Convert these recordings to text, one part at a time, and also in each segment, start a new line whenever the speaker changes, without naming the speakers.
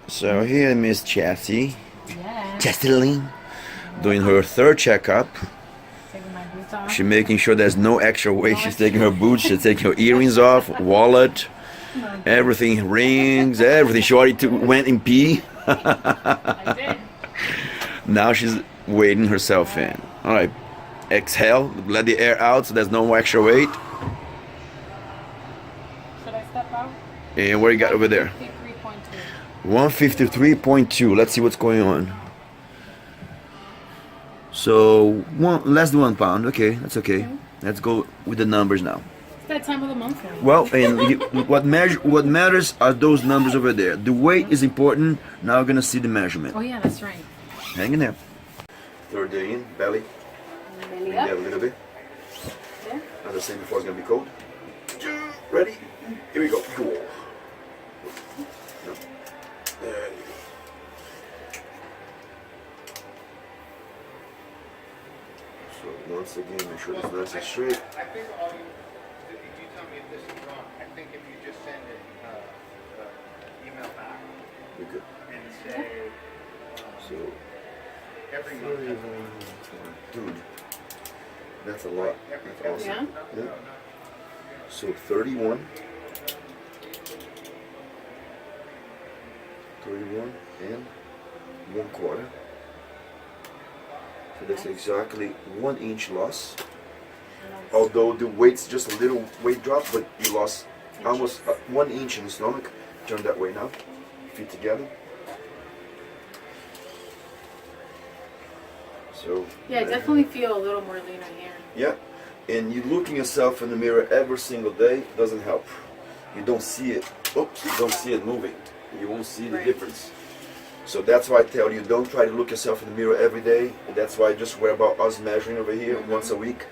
So here Miss Chassie,
Yeah.
Chastelyn, doing her third checkup.
Taking my boots off.
She's making sure there's no extra weight. She's taking her boots, she's taking her earrings off, wallet, everything, rings, everything. She already went in pee.
I did.
Now she's weighing herself in. All right, exhale, let the air out so there's no more extra weight.
Should I step out?
And what do you got over there?
53.2.
153.2. Let's see what's going on. So less than 1 pound. Okay, that's okay. Let's go with the numbers now.
It's that time of the month for me.
Well, and what matters are those numbers over there. The weight is important. Now we're gonna see the measurement.
Oh yeah, that's right.
Hang in there. Third day in, belly.
Belly
Bring that a
up.
little bit.
There.
As I said before, it's gonna be cold. Ready? Here we go. Cool. There you go. So once again, make sure it's nice and straight.
I think all you, if you tell me if this is wrong, I think if you just send it, email back
We're good.
and say,
So,
every month.
dude, that's a lot. That's awesome.
Yeah.
Yeah. So 31. 31 and 1/4. So that's exactly 1 inch loss. Although the weight's just a little weight drop, but you lost almost 1 inch in the stomach. Turn that way now. Feet together. So
Yeah, I definitely feel a little more leaner here.
yeah, and you looking yourself in the mirror every single day doesn't help. You don't see it. Oops, you don't see it moving. You won't see the
Right.
difference. So that's why I tell you, don't try to look yourself in the mirror every day. And that's why I just worry about us measuring over here once a week.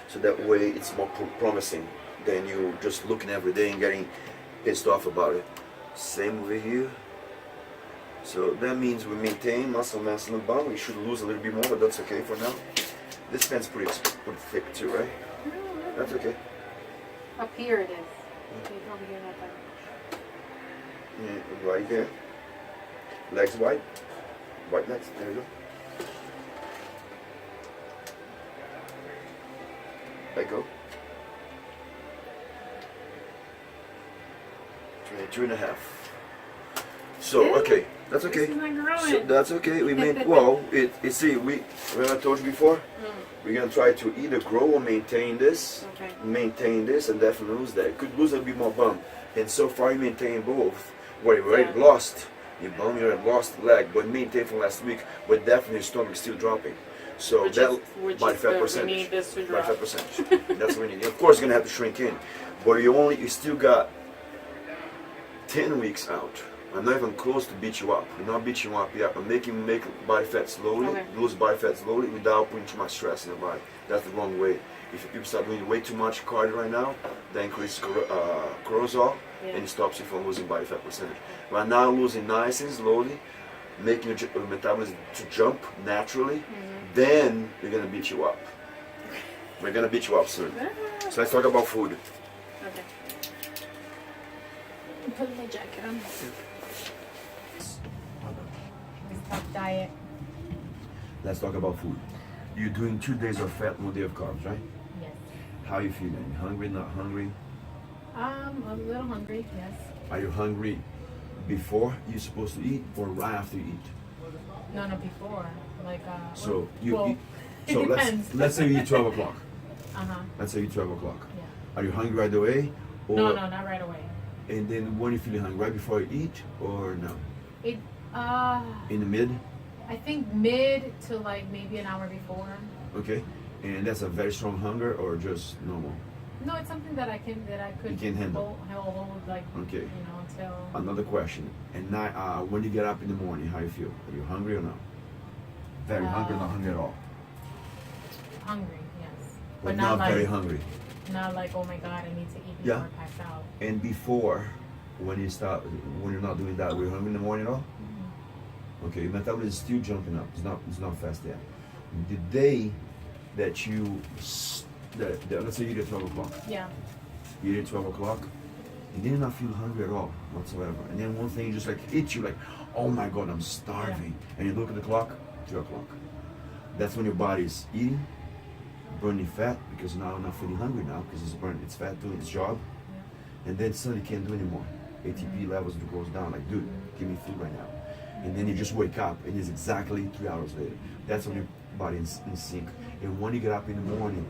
So that way it's more promising than you just looking every day and getting pissed off about it. Same over here. So that means we maintain muscle mass in the bum. We should lose a little bit more, but that's okay for now. This pant's pretty thick too, right? That's okay.
Up here it is. Okay, over here not that much.
Yeah, right there. Legs wide. Wide legs. There we go. Let go. 22.5. So
Yeah.
okay, that's okay.
This is not growing.
So that's okay. We made well. It see we remember I told you before. We're gonna try to either grow or maintain this.
Okay.
Maintain this and definitely lose that. Could lose a bit more bump. And so far you maintain both. What you already lost. You bum, you already lost the leg, but maintain from last week. But definitely your stomach is still dropping. So
Which
that
is
body fat
good.
percentage.
We need this to
Body
drop.
fat percentage. That's what we need. Of course you're gonna have to shrink in. But you still got 10 weeks out. I'm not even close to beat you up. I'm not beating you up yet. I'm making you make body fat slowly,
Okay.
lose body fat slowly without putting too much stress in the body. That's the wrong way. If people start doing way too much cardio right now, that increases cortisol and it stops you from losing body fat percentage. Right now, losing nice and slowly, making your metabolism to jump naturally, then we're gonna beat you up. We're gonna beat you up soon. So let's talk about food.
Okay. I'm putting my jacket on. This tough diet.
Let's talk about food. You're doing 2 days of fat, 1 day of carbs, right?
Yes.
How you feeling? Hungry, not hungry?
I'm a little hungry, yes.
Are you hungry before you're supposed to eat or right after you eat?
No, before. Like,
So you
well,
eat,
it
so
depends.
let's say you eat 12 o'clock.
Uh-huh.
Let's say you eat 12 o'clock.
Yeah.
Are you hungry right away? Or,
No, not right away.
And then when you feeling hungry, right before you eat or no?
It,
In the mid?
I think mid to like maybe an hour before.
Okay. And that's a very strong hunger or just normal?
No, it's something that I could
You can handle.
hold like,
Okay.
you know, until.
Another question. And now, when you get up in the morning, how you feel? Are you hungry or not? Very hungry or not hungry at all?
Hungry, yes.
But
not
not very
like,
hungry.
not like, oh my God, I need to eat
Yeah.
before I pass out.
And before, when you're not doing that, were you hungry in the morning at all? Okay, your metabolism is still jumping up. It's not fast yet. The day that let's say you eat at 12 o'clock.
Yeah.
You eat at 12 o'clock, you did not feel hungry at all whatsoever. And then one thing just like hits you like, oh my God, I'm starving. And you look at the clock, 2 o'clock. That's when your body is eating, burning fat, because now I'm not feeling hungry now, because it's fat doing its job. And then suddenly you can't do anymore. ATP levels goes down, like, dude, give me food right now. And then you just wake up, and it's exactly 3 hours later. That's when your body is in sync. And when you get up in the morning,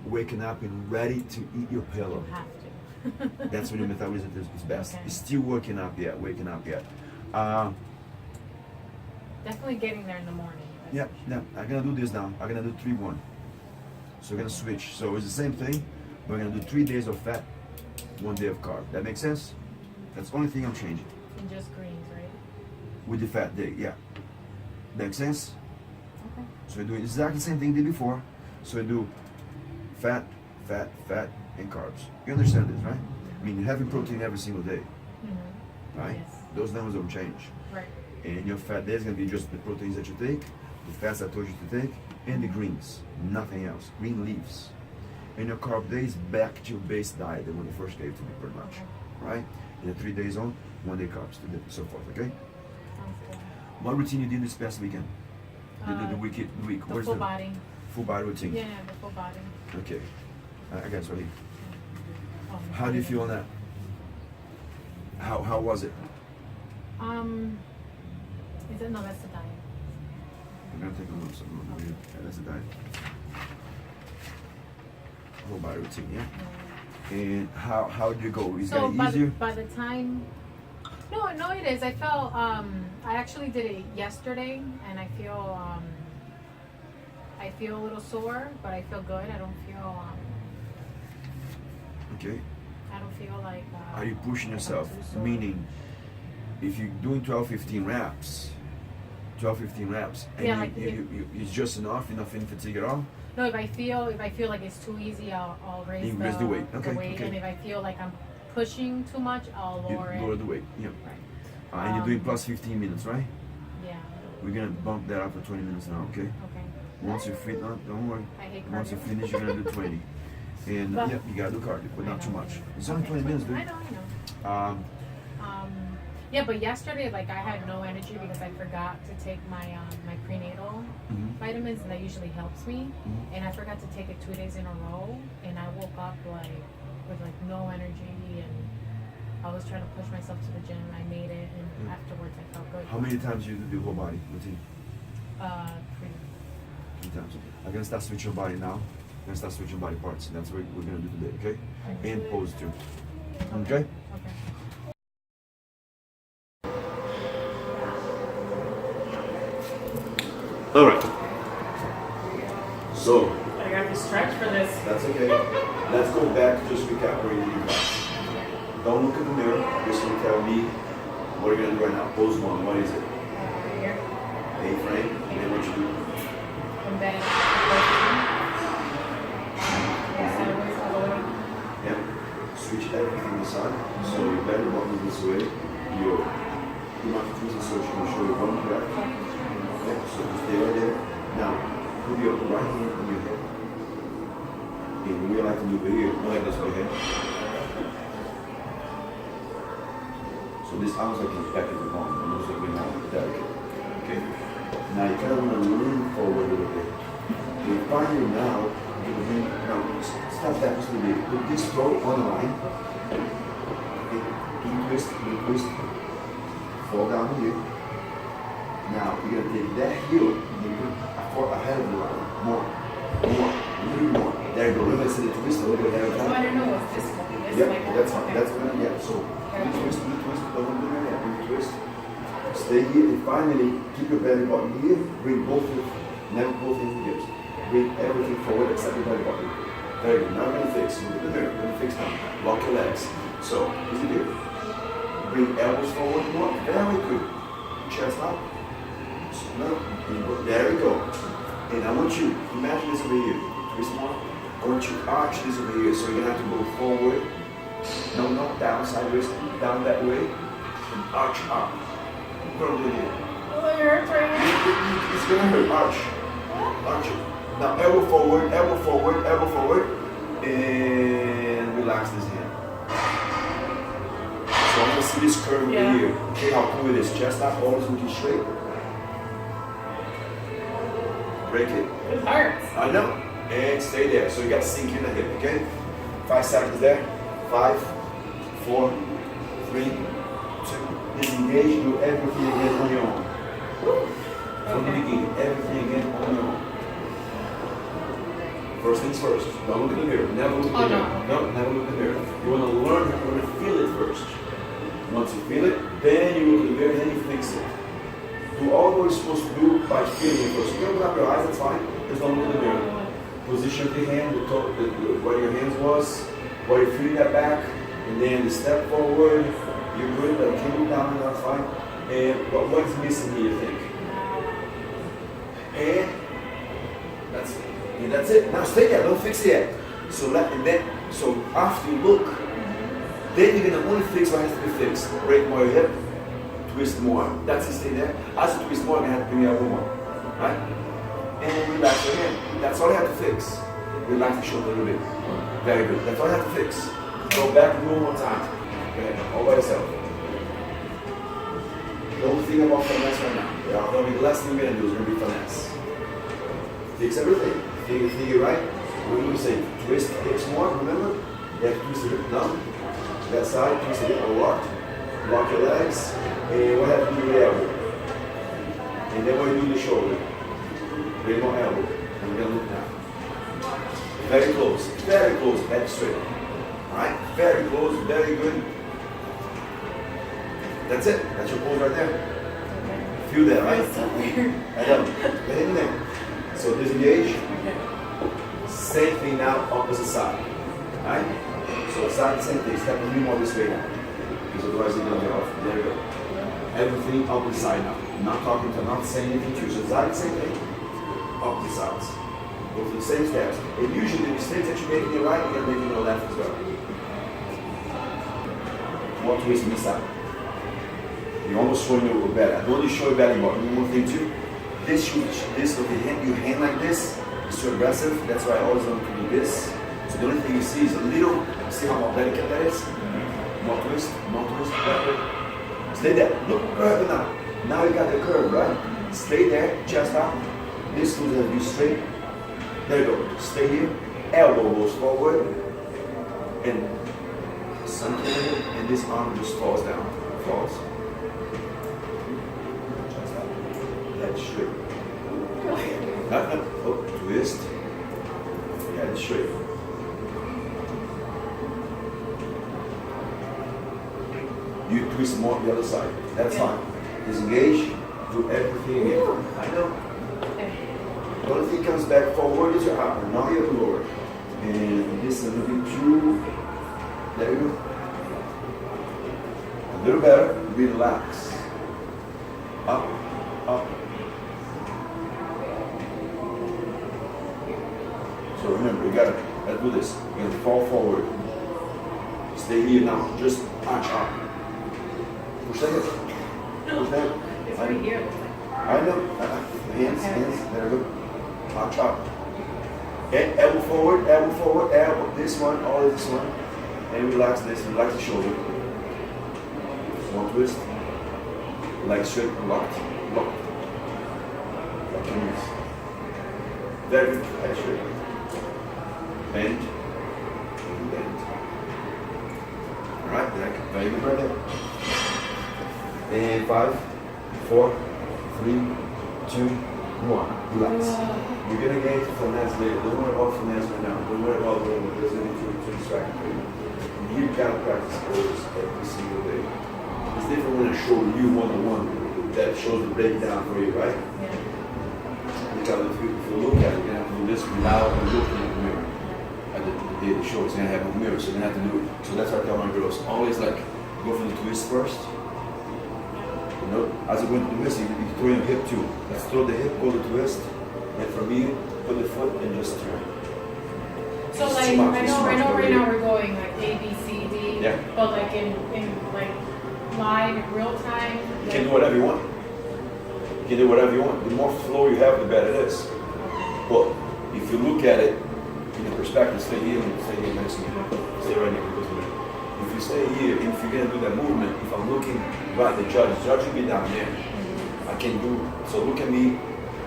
waking up and ready to eat your pillow.
You have to.
That's when your metabolism is best.
Okay.
It's still waking up yet.
Definitely getting there in the morning.
Yeah, I'm gonna do this now. I'm gonna do 3-1. So we're gonna switch. So it's the same thing. We're gonna do 3 days of fat, 1 day of carb. That makes sense? That's the only thing I'm changing.
And just greens, right?
With the fat day, yeah. Makes sense?
Okay.
So we do exactly the same thing we did before. So we do fat, and carbs. You understand this, right? I mean, you're having protein every single day, right?
Yes.
Those numbers don't change.
Right.
And your fat day is going to be just the proteins that you take, the fats I told you to take, and the greens, nothing else. Green leaves. And your carb day is back to your base diet, the one you first gave to me, pretty much, right? And then 3 days on, 1 day carbs, so forth, okay?
Sounds good.
What routine you did this past weekend? The week.
The
Where's
full body.
full body routine?
Yeah, the full body.
Okay. I got it right here.
Oh,
How do you feel on that? How was it?
Is it? No, that's the diet.
I'm gonna take a look. Yeah, that's the diet. Whole body routine, yeah. And how did you go? Is
So
that easier?
by the time, no, it is. I felt I actually did it yesterday, and I feel a little sore, but I feel good. I don't feel
Okay.
I don't feel like.
Are you pushing yourself?
too sore.
Meaning, if you're doing 12, 15 reps, and
Yeah, like
it's just enough, you're not feeling fatigue at all?
No, if I feel like it's too easy, I'll raise
You raise the weight. Okay, okay.
And if I feel like I'm pushing too much, I'll lower it.
Lower the weight, yeah.
Right.
And you're doing plus 15 minutes, right?
Yeah.
We're gonna bump that up to 20 minutes now, okay?
Okay.
Once you fit, don't worry.
I hate
Once you
cardio.
finish, you're gonna do 20. And
But-
yeah, you gotta do cardio, but
I
not too
know.
much. It's only 20 minutes, dude.
I know. Yeah, but yesterday, like, I had no energy because I forgot to take my prenatal
Mhm.
vitamins, and that usually helps me.
Mhm.
And I forgot to take it 2 days in a row, and I woke up with no energy, and I was trying to push myself to the gym. I made it, and afterwards I felt good.
How many times you do whole body routine?
3.
3 times. I'm gonna start switching body now. I'm gonna start switching body parts. That's what we're gonna do today, okay? And pose too. Okay?
Okay.
Alright. So,
I got to stretch for this.
that's okay. Let's go back to just recap where you leave off. Don't look at the mirror. Just gonna tell me what you're gonna do right now. Pose 1. What is it?
Here.
A-frame. And then what you do?
And then sideways all the way.
Yeah. Switch everything aside. So your belly button is this way. Your hematopoiesis so she can show you one breath. Okay. So just stay right there. Now, put your right hand on your head. And we like to move it here. Go like this right here. So this arms like it's back at the bone. It looks like we're not delicate. Okay. Now you kind of want to lean forward a little bit. And finally now, now stop that just a little bit. Put this toe on the line. Okay. Do twist. Fall down here. Now you're gonna take that heel and put ahead of the line. More. A little more. There you go. Remember I said the twist a little bit ahead of
So I
time?
don't know what's this one. This
Yeah,
like
that's fine.
okay.
That's good. Yeah. So you twist, don't do that. You twist. Stay here and finally keep your belly button here. Bring both hands. Bring everything forward except your belly button. Very good. Now we're gonna fix. Look at the mirror. We're gonna fix now. Lock your legs. So easy here. Bring elbows forward more. Very good. Chest up. So now, there we go. And I want you imagine this over here. Twist more. I want you to arch this over here. So you're gonna have to go forward. No, not down, sideways, down that way, and arch up. Don't do it here.
Oh, it hurts right now.
It's gonna hurt. Arch it. Now elbow forward, and relax this hand. So to see this curve over
Yeah.
here. Okay, how cool it is. Chest up, always looking straight. Break it.
It hurts.
I know. And stay there. So you got to sink in the hip, okay? 5 seconds there. 5, 4, 3, 2. Disengage. Do everything again on your own. From the beginning. Everything again on your own. First things first. Don't look in the mirror. Never look in the mirror. No, never look in the mirror. You want to learn, you want to feel it first. Once you feel it, then you look in the mirror, then you fix it. Do all what you're supposed to do by feeling it first. You can open up your eyes, that's fine. Just don't look in the mirror. Position of the hand, where your hands was, where you're feeling that back, and then the step forward. You're good, but you can look down, that's fine. And what's missing here, you think? And that's it. And that's it. Now stay there, don't fix it yet. So after you look, then you're gonna only fix what has to be fixed. Break more your hip, twist more. That's it, stay there. As you twist more, you're gonna have to bring your elbow more. Right? And relax your hand. That's all you have to fix. Relax the shoulder a little bit. Very good. That's all you have to fix. Go back and do one more time. Okay, all by yourself. Don't think about finesse right now. That'll be the last thing you're gonna do is gonna be finesse. Fix everything. Think it right. What do we say? Twist hips more, remember? You have to twist the hip down. That side, twist the hip a lot. Lock your legs. And what have to do with the elbow? And then what you do the shoulder. Bring more elbow. And we're gonna look down. Very close. Very close. Head straight. Alright? Very close. Very good. That's it. That's your pose right there. Feel that, right?
It's so weird.
I know. Get in there. So disengage. Same thing now, opposite side. Alright? So side, same thing. Step a little more this way now. Because otherwise you're going to get off. There we go. Everything opposite side now. Not talking to, not saying anything to you. So side, same thing. Opposite sides. Go through the same steps. And usually the mistakes that you make in your right, you're going to make in your left as well. More twist on this side. You're almost showing you belly. I don't only show you belly, but one more thing too. This with your hand like this is too aggressive. That's why I always want to do this. So the only thing you see is a little. See how delicate that is? More twist, backward. Stay there. Look curve now. Now you got the curve, right? Stay there, chest out. This goes as you straight. There you go. Stay here. Elbow goes forward, and something, and this arm just falls down. Falls. Head straight. Oh, twist. Head straight. You twist more on the other side. That's fine. Disengage. Do everything again. I know. The only thing comes back forward is your upper, not your lower. And this is a little bit too. There you go. A little better. Relax. Up, up. So remember, you gotta do this. You're gonna fall forward. Stay here now. Just punch up. Push that hip. Push that.
It's right here.
I know. Hands. There we go. Punch up. And elbow forward, elbow. This one, all of this one. And relax this. Relax the shoulder. One twist. Leg straight. Locked. Lock your knees. Very good. Head straight. Bend. And bend. Alright, very good right there. And 5, 4, 3, 2, 1. Relax. You're gonna get finesse later. Don't worry about finesse right now. Don't worry about there's anything to distract you. You gotta practice pose every single day. It's different when I show you one-on-one. That shows the breakdown for you, right?
Yeah.
Because if you look at it, you're gonna have to do this without looking at the mirror. At the show, it's gonna have a mirror, so you're gonna have to do it. So that's why I tell my girls, always like go for the twist first. You know, as you go into the twist, you throw your hip too. Let's throw the hip, go to the twist, and from here, put the foot and just turn.
So
It's
like
too much,
I
it's
know
too
right
much
now
already.
we're going like A, B, C, D.
Yeah.
But like in like live in real time.
You can do whatever you want. You can do whatever you want. The more flow you have, the better it is. But if you look at it in the perspective, stay here next to me. Stay right here. If you you stay here, and if you're gonna do that movement, if I'm looking right, the judge will be down there. I can do, so look at me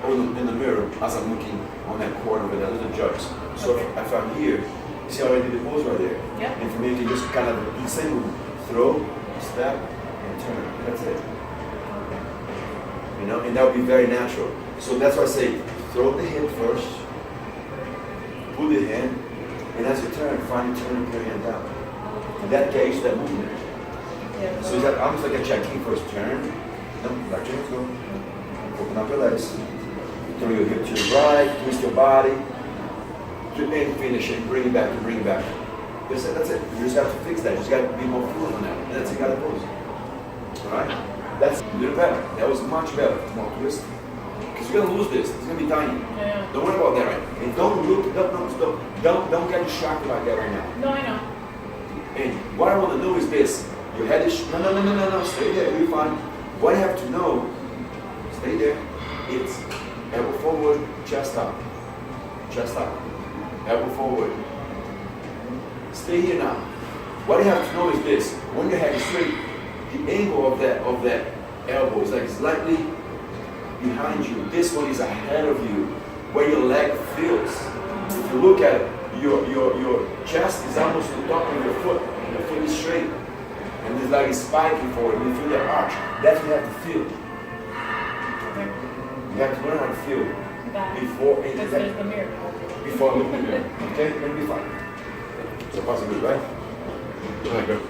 in the mirror as I'm looking on that corner with that little judge. So if I'm here, you see how I did the pose right there?
Yeah.
And for me, you just kind of do the same move. Throw, step, and turn. That's it. You know, and that would be very natural. So that's why I say, throw the hip first, pull the hand, and as you turn, find your turn and put your hand down. And that gauges that movement.
Yeah.
So it's like, almost like a check-in first. Turn, no, back to your go. Open up your legs. Throw your hip to the right, twist your body, and finish it, bring it back, and bring it back. That's it, that's it. You just have to fix that. You just got to be more fluent on that. That's it, you got to pose. Alright? That's a little better. That was much better. More twist. Because you're going to lose this. It's going to be tiny.
Yeah.
Don't worry about that right now. And don't look, don't get distracted like that right now.
No, I know.
And what I want to know is this. Your head is, no, stay there, you're fine. What I have to know, stay there, it's elbow forward, chest up, elbow forward. Stay here now. What you have to know is this. When your head is straight, the angle of that elbow is like slightly behind you. This one is ahead of you, where your leg feels. If you look at it, your chest is almost on top of your foot. Your foot is straight. And it's like it's spiking forward. You feel that arch. That's what you have to feel. You have to learn how to feel before
Because there's the mirror.
before looking at it. Okay? It'll be fine. So possible, right? Go ahead, go.